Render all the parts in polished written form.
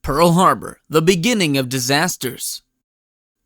Pearl Harbor, the beginning of disasters.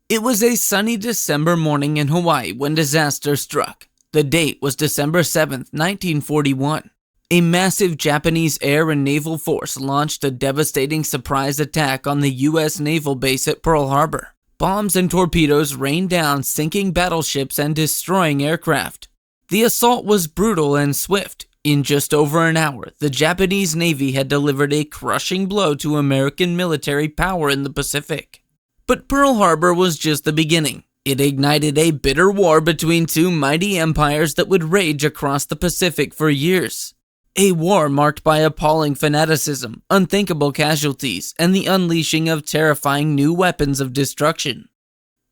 It was a sunny December morning in Hawaii when disaster struck. The date was December 7, 1941. A massive Japanese air and naval force launched a devastating surprise attack on the U.S. naval base at Pearl Harbor. Bombs and torpedoes rained down, sinking battleships and destroying aircraft. The assault was brutal and swift. In just over an hour, the Japanese Navy had delivered a crushing blow to American military power in the Pacific. But Pearl Harbor was just the beginning. It ignited a bitter war between two mighty empires that would rage across the Pacific for years. A war marked by appalling fanaticism, unthinkable casualties, and the unleashing of terrifying new weapons of destruction.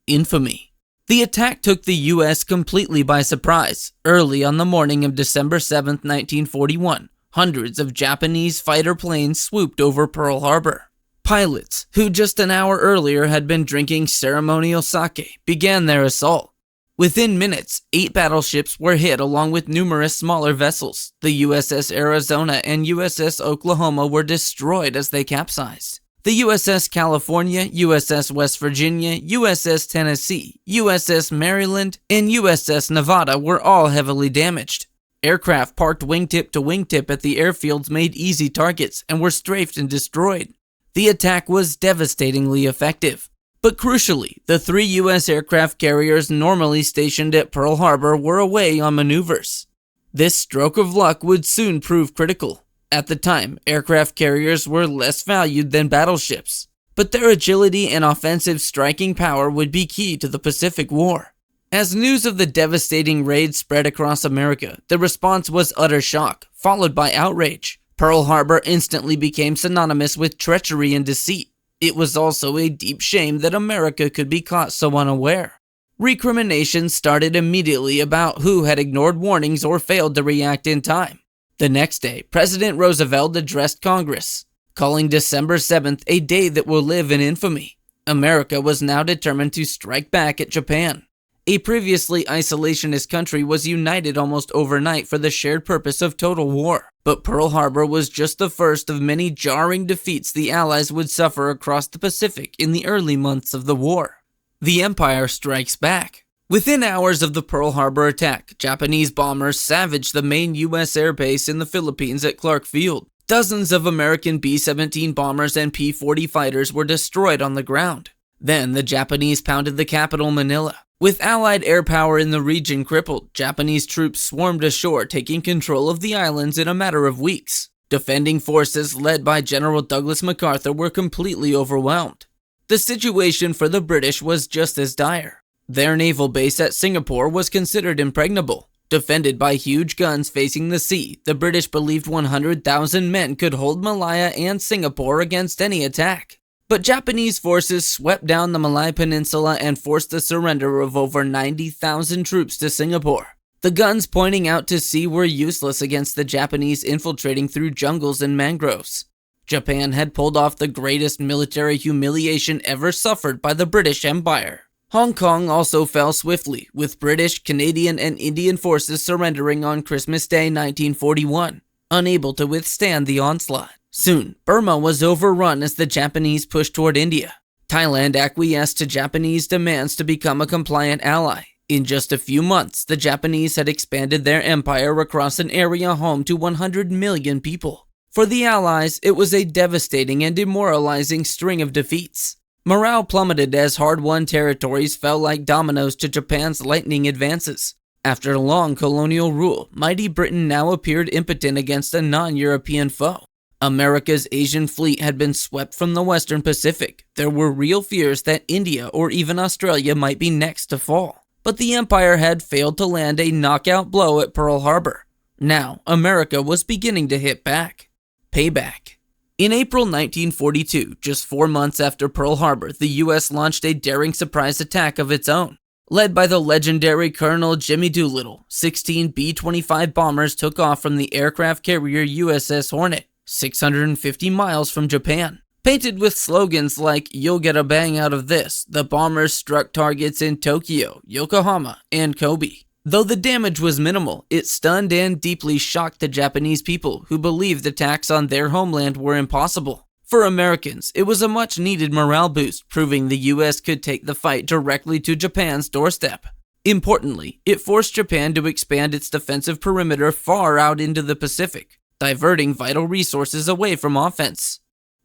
Infamy. The attack took the U.S. completely by surprise. Early on the morning of December 7, 1941, hundreds of Japanese fighter planes swooped over Pearl Harbor. Pilots, who just an hour earlier had been drinking ceremonial sake, began their assault. Within minutes, 8 battleships were hit along with numerous smaller vessels. The USS Arizona and USS Oklahoma were destroyed as they capsized. The USS California, USS West Virginia, USS Tennessee, USS Maryland, and USS Nevada were all heavily damaged. Aircraft parked wingtip to wingtip at the airfields made easy targets and were strafed and destroyed. The attack was devastatingly effective. But crucially, the 3 U.S. aircraft carriers normally stationed at Pearl Harbor were away on maneuvers. This stroke of luck would soon prove critical. At the time, aircraft carriers were less valued than battleships, but their agility and offensive striking power would be key to the Pacific War. As news of the devastating raid spread across America, the response was utter shock, followed by outrage. Pearl Harbor instantly became synonymous with treachery and deceit. It was also a deep shame that America could be caught so unaware. Recriminations started immediately about who had ignored warnings or failed to react in time. The next day, President Roosevelt addressed Congress, calling December 7th a day that will live in infamy. America was now determined to strike back at Japan. A previously isolationist country was united almost overnight for the shared purpose of total war. But Pearl Harbor was just the first of many jarring defeats the Allies would suffer across the Pacific in the early months of the war. The Empire strikes back. Within hours of the Pearl Harbor attack, Japanese bombers savaged the main U.S. airbase in the Philippines at Clark Field. Dozens of American B-17 bombers and P-40 fighters were destroyed on the ground. Then the Japanese pounded the capital, Manila. With Allied air power in the region crippled, Japanese troops swarmed ashore, taking control of the islands in a matter of weeks. Defending forces led by General Douglas MacArthur were completely overwhelmed. The situation for the British was just as dire. Their naval base at Singapore was considered impregnable. Defended by huge guns facing the sea, the British believed 100,000 men could hold Malaya and Singapore against any attack. But Japanese forces swept down the Malay Peninsula and forced the surrender of over 90,000 troops to Singapore. The guns pointing out to sea were useless against the Japanese infiltrating through jungles and mangroves. Japan had pulled off the greatest military humiliation ever suffered by the British Empire. Hong Kong also fell swiftly, with British, Canadian, and Indian forces surrendering on Christmas Day 1941, unable to withstand the onslaught. Soon, Burma was overrun as the Japanese pushed toward India. Thailand acquiesced to Japanese demands to become a compliant ally. In just a few months, the Japanese had expanded their empire across an area home to 100 million people. For the Allies, it was a devastating and demoralizing string of defeats. Morale plummeted as hard-won territories fell like dominoes to Japan's lightning advances. After long colonial rule, mighty Britain now appeared impotent against a non-European foe. America's Asian fleet had been swept from the Western Pacific. There were real fears that India or even Australia might be next to fall. But the Empire had failed to land a knockout blow at Pearl Harbor. Now, America was beginning to hit back. Payback. In April 1942, just 4 months after Pearl Harbor, the U.S. launched a daring surprise attack of its own. Led by the legendary Colonel Jimmy Doolittle, 16 B-25 bombers took off from the aircraft carrier USS Hornet, 650 miles from Japan. Painted with slogans like, "You'll get a bang out of this," the bombers struck targets in Tokyo, Yokohama, and Kobe. Though the damage was minimal, it stunned and deeply shocked the Japanese people, who believed attacks on their homeland were impossible. For Americans, it was a much-needed morale boost, proving the US could take the fight directly to Japan's doorstep. Importantly, it forced Japan to expand its defensive perimeter far out into the Pacific, diverting vital resources away from offense.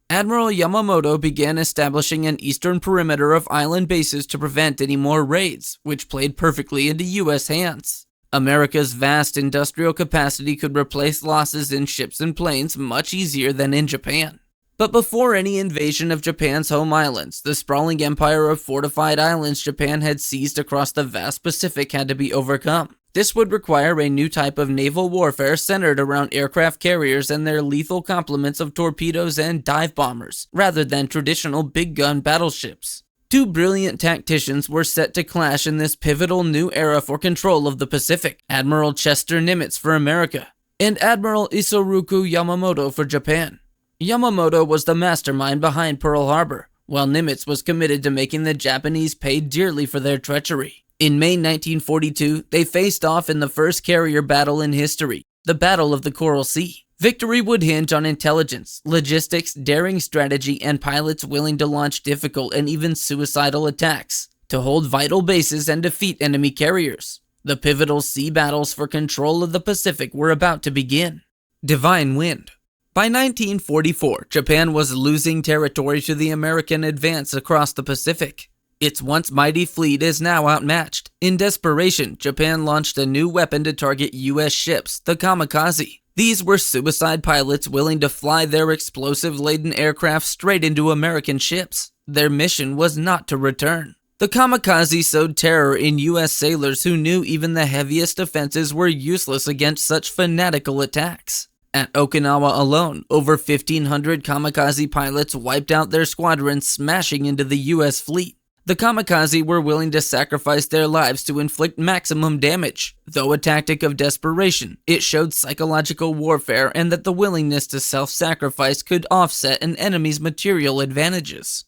Admiral Yamamoto began establishing an eastern perimeter of island bases to prevent any more raids, which played perfectly into US hands. America's vast industrial capacity could replace losses in ships and planes much easier than in Japan. But before any invasion of Japan's home islands, the sprawling empire of fortified islands Japan had seized across the vast Pacific had to be overcome. This would require a new type of naval warfare centered around aircraft carriers and their lethal complements of torpedoes and dive bombers, rather than traditional big-gun battleships. Two brilliant tacticians were set to clash in this pivotal new era for control of the Pacific: Admiral Chester Nimitz for America, and Admiral Isoroku Yamamoto for Japan. Yamamoto was the mastermind behind Pearl Harbor, while Nimitz was committed to making the Japanese pay dearly for their treachery. In May 1942, they faced off in the first carrier battle in history, the Battle of the Coral Sea. Victory would hinge on intelligence, logistics, daring strategy, and pilots willing to launch difficult and even suicidal attacks to hold vital bases and defeat enemy carriers. The pivotal sea battles for control of the Pacific were about to begin. Divine Wind. By 1944, Japan was losing territory to the American advance across the Pacific. Its once mighty fleet is now outmatched. In desperation, Japan launched a new weapon to target US ships, the kamikaze. These were suicide pilots willing to fly their explosive-laden aircraft straight into American ships. Their mission was not to return. The kamikaze sowed terror in US sailors who knew even the heaviest defenses were useless against such fanatical attacks. At Okinawa alone, over 1,500 kamikaze pilots wiped out their squadrons, smashing into the US fleet. The kamikaze were willing to sacrifice their lives to inflict maximum damage. Though a tactic of desperation, it showed psychological warfare and that the willingness to self-sacrifice could offset an enemy's material advantages.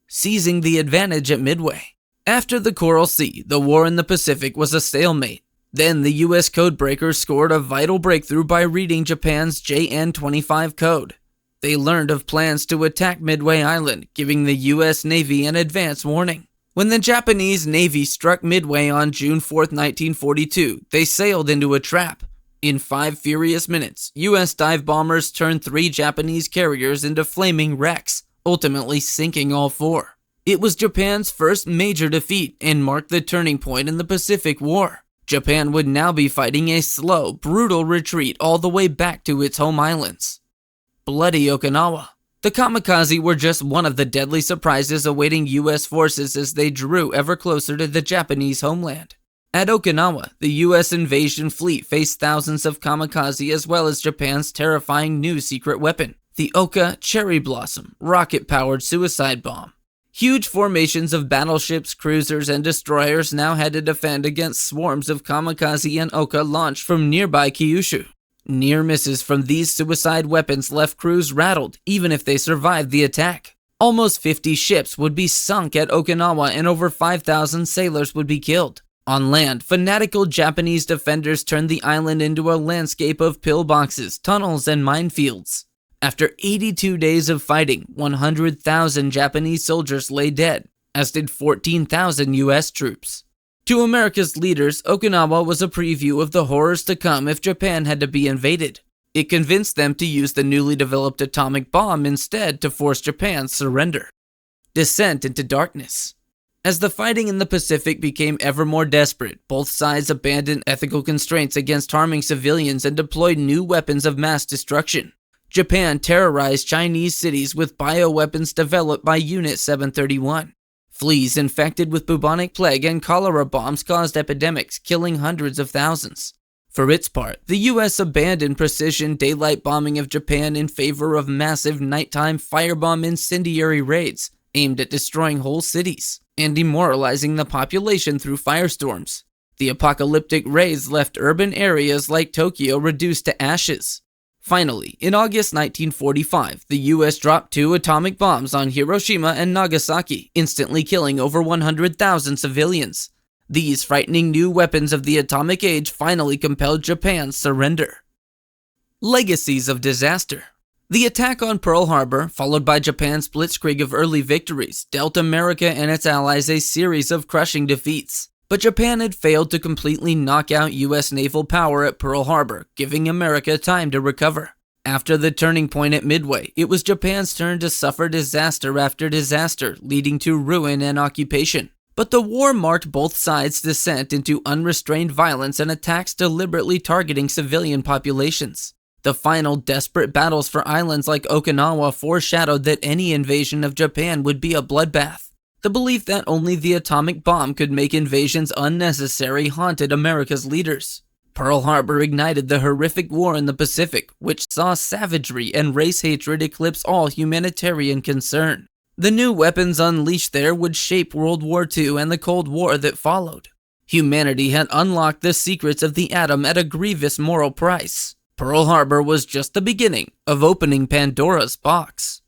Seizing the advantage at Midway. After the Coral Sea, the war in the Pacific was a stalemate. Then the US codebreakers scored a vital breakthrough by reading Japan's JN-25 code. They learned of plans to attack Midway Island, giving the US Navy an advance warning. When the Japanese Navy struck Midway on June 4, 1942, they sailed into a trap. In 5 furious minutes, US dive bombers turned 3 Japanese carriers into flaming wrecks, ultimately sinking all 4. It was Japan's first major defeat and marked the turning point in the Pacific War. Japan would now be fighting a slow, brutal retreat all the way back to its home islands. Bloody Okinawa. The kamikaze were just one of the deadly surprises awaiting US forces as they drew ever closer to the Japanese homeland. At Okinawa, the US invasion fleet faced thousands of kamikaze as well as Japan's terrifying new secret weapon, the Oka Cherry Blossom rocket-powered suicide bomb. Huge formations of battleships, cruisers, and destroyers now had to defend against swarms of kamikaze and Oka launched from nearby Kyushu. Near misses from these suicide weapons left crews rattled, even if they survived the attack. Almost 50 ships would be sunk at Okinawa and over 5,000 sailors would be killed. On land, fanatical Japanese defenders turned the island into a landscape of pillboxes, tunnels, and minefields. After 82 days of fighting, 100,000 Japanese soldiers lay dead, as did 14,000 US troops. To America's leaders, Okinawa was a preview of the horrors to come if Japan had to be invaded. It convinced them to use the newly developed atomic bomb instead to force Japan's surrender. Descent into darkness. As the fighting in the Pacific became ever more desperate, both sides abandoned ethical constraints against harming civilians and deployed new weapons of mass destruction. Japan terrorized Chinese cities with bioweapons developed by Unit 731. Fleas infected with bubonic plague and cholera bombs caused epidemics, killing hundreds of thousands. For its part, the US abandoned precision daylight bombing of Japan in favor of massive nighttime firebomb incendiary raids aimed at destroying whole cities and demoralizing the population through firestorms. The apocalyptic raids left urban areas like Tokyo reduced to ashes. Finally, in August 1945, the US dropped 2 atomic bombs on Hiroshima and Nagasaki, instantly killing over 100,000 civilians. These frightening new weapons of the atomic age finally compelled Japan's surrender. Legacies of disaster. The attack on Pearl Harbor, followed by Japan's blitzkrieg of early victories, dealt America and its allies a series of crushing defeats. But Japan had failed to completely knock out U.S. naval power at Pearl Harbor, giving America time to recover. After the turning point at Midway, it was Japan's turn to suffer disaster after disaster, leading to ruin and occupation. But the war marked both sides' descent into unrestrained violence and attacks deliberately targeting civilian populations. The final desperate battles for islands like Okinawa foreshadowed that any invasion of Japan would be a bloodbath. The belief that only the atomic bomb could make invasions unnecessary haunted America's leaders. Pearl Harbor ignited the horrific war in the Pacific, which saw savagery and race hatred eclipse all humanitarian concern. The new weapons unleashed there would shape World War II and the Cold War that followed. Humanity had unlocked the secrets of the atom at a grievous moral price. Pearl Harbor was just the beginning of opening Pandora's box.